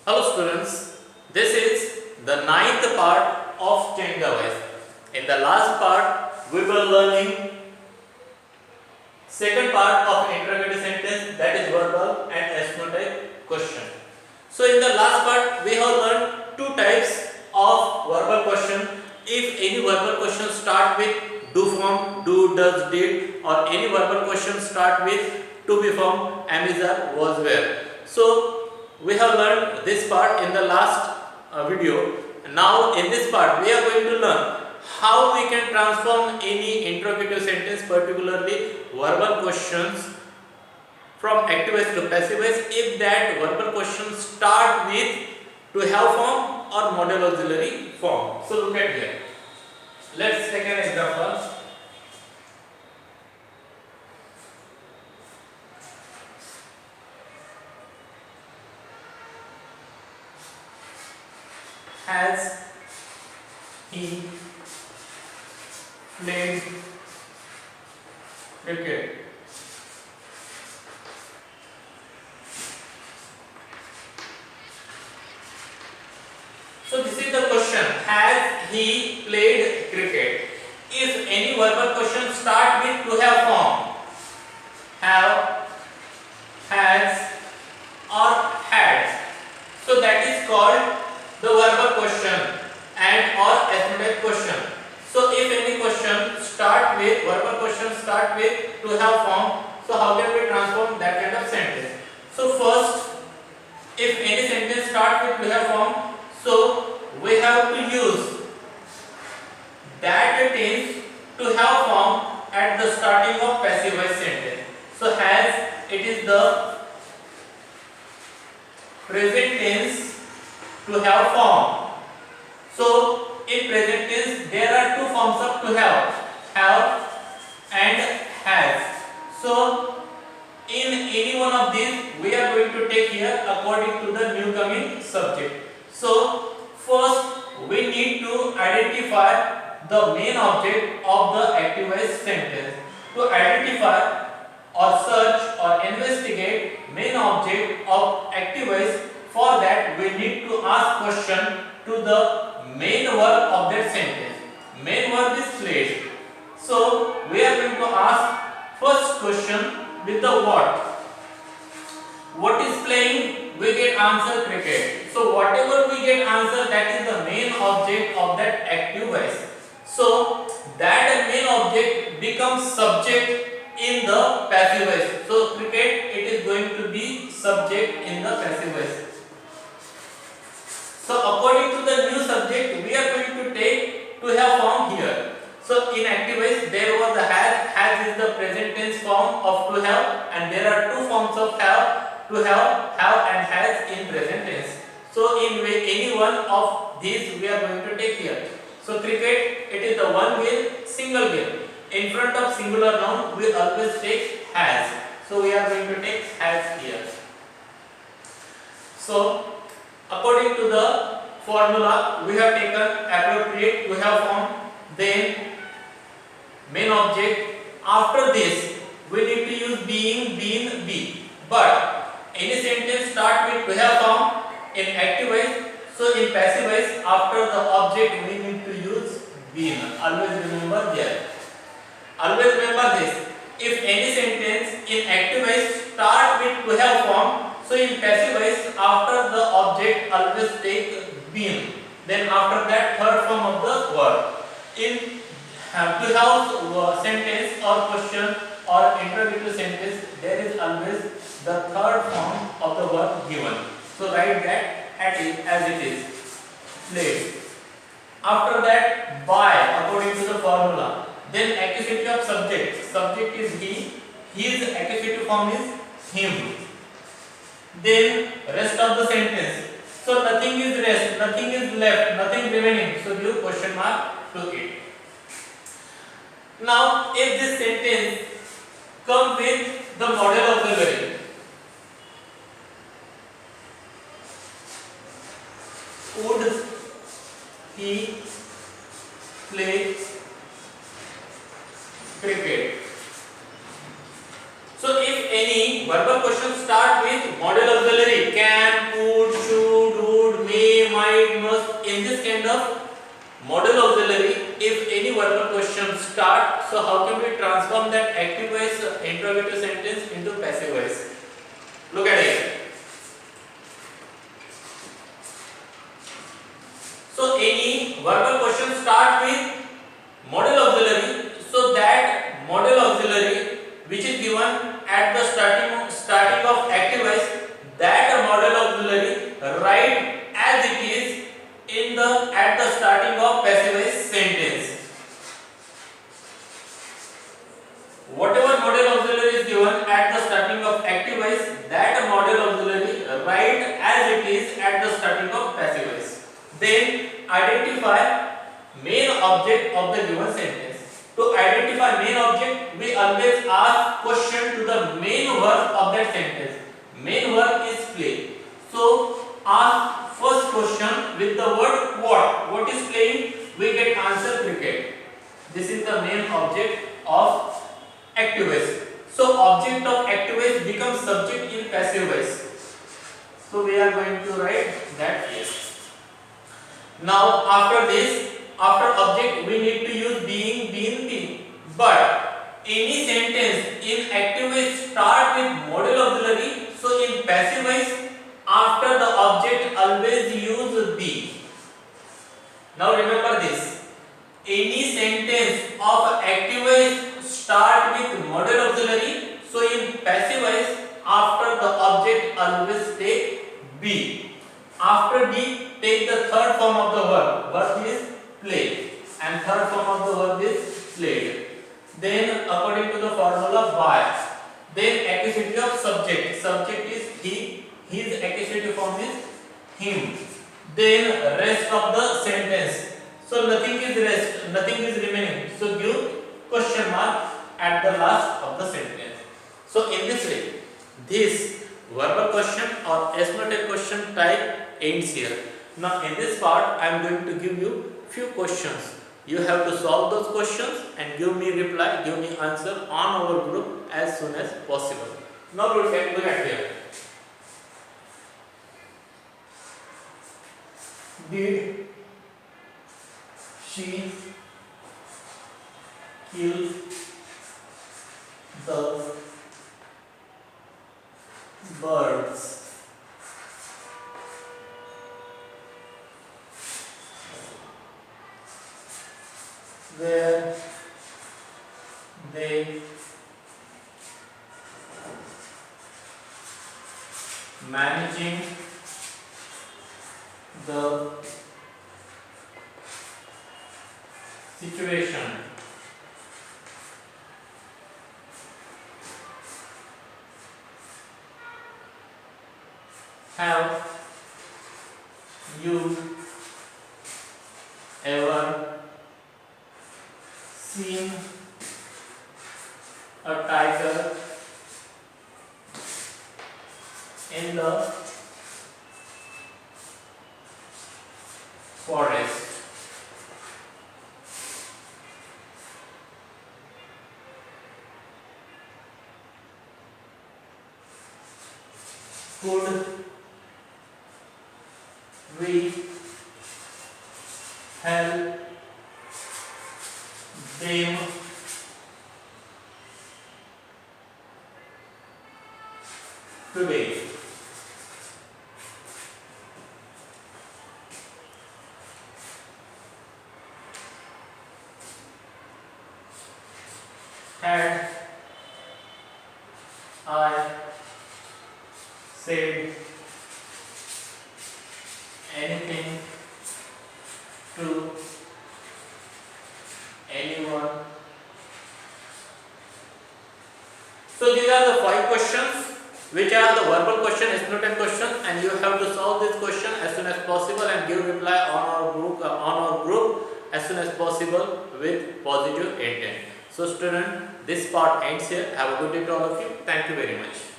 Hello students, this is the ninth part of change the voice. In the last part, we were learning second part of interrogative sentence, that is verbal and ethnotype question. So in the last part, we have learned two types of verbal question. If any verbal question start with do form, do, does, did, or any verbal question start with to be form, am, is, are, was, were. So we have learned this part in the last video. Now in this part, we are going to learn how we can transform any interrogative sentence, particularly verbal questions, from active voice to passive voice if that verbal question start with to have form or modal auxiliary form. So look at here. Let's take an example. Has he played cricket? So this is the question. Has he played cricket? If any verbal question start with to have form, have, has, or had, so that is called the verbal question and or ethnotype question. So if any question start with verbal question start with to have form, so how can we transform that kind of sentence? So first, if any sentence start with to have form, so we have to use that tense to have form at the starting of passive voice sentence. So has, it is the present tense to have form. So in present tense there are two forms of to have and has. So in any one of these we are going to take here according to the new coming subject. So first we need to identify the main object of the active voice sentence. To identify or search or investigate main object of active voice, for that we need to ask question to the main verb of that sentence. Main verb is played. So we are going to ask first question with the what. What is playing? We get answer cricket. So whatever we get answer, that is the main object of that active voice. So that main object becomes subject in the passive voice. So cricket, it is going to be subject in the passive voice. So according to the new subject, we are going to take to have form here. So in active voice there was the has is the present tense form of to have, and there are two forms of have, to have and has in present tense. So in any one of these we are going to take here. So cricket, it is the one wheel, single wheel. In front of singular noun we always take has. So we are going to take has here. So according to the formula, we have taken appropriate to have form, then main object. After this, we need to use being, been, be. But any sentence start with to have form in active voice. So in passive voice, after the object, we need to use been. Always remember there. Always remember this. If any sentence in active voice start with to have form, so in passive voice, after the object always take been. Then after that, third form of the word. In to have sentence or question or interrogative sentence, there is always the third form of the verb given. So write that as it is. Played. After that, by according to the formula. Then accusative of subject. Subject is he. His accusative form is him. Then rest of the sentence. So nothing is rest, nothing is left, nothing remaining. So give question mark to it. Now if this sentence comes with the modal auxiliary, would he play cricket? So if any verbal question start with modal auxiliary, can, could, should, start. So how can we transform that active voice interrogative sentence into passive voice? Look at it. So any verbal question start with modal auxiliary. So that modal auxiliary which is given at the starting of active voice, that modal auxiliary write as it is in the at the starting of passive voice sentence. Whatever modal auxiliary is given at the starting of active voice, that modal auxiliary write as it is at the starting of passive voice. Then identify main object of the given sentence. To identify main object, we always ask question to the main verb of that sentence. Main verb is play. So ask first question with the word what. What is playing? We get answer cricket. This is the main object of active voice. So object of active voice becomes subject in passive voice. So we are going to write that here. Now after this, after object we need to use being, been. But any sentence in active voice start with modal auxiliary. So in passive voice, after the object always use be. Now remember this. Any sentence of active voice start with modal auxiliary. So in passive voice, after the object always take be. After be, take the third form of the verb. Verb is play, and third form of the verb is played. Then according to the formula by, then accusative of subject. Subject is he. His accusative form is him. Then rest of the sentence. So nothing is rest, nothing is remaining. So give question mark at the last of the sentence. So in this way, this verbal question or S-noted question type ends here. Now in this part, I am going to give you few questions. You have to solve those questions and give me reply, give me answer on our group as soon as possible. Now look at here. Did she kill the birds? Were they managing the situation? Have you ever seen a tiger in the forest? Could we help them today? Had I said anything to anyone? So these are the 5 questions which are the verbal question, S-noted question, and you have to solve this question as soon as possible and give reply on our group as soon as possible with positive intent. So student, this part ends here. Have a good day to all of you. Thank you very much.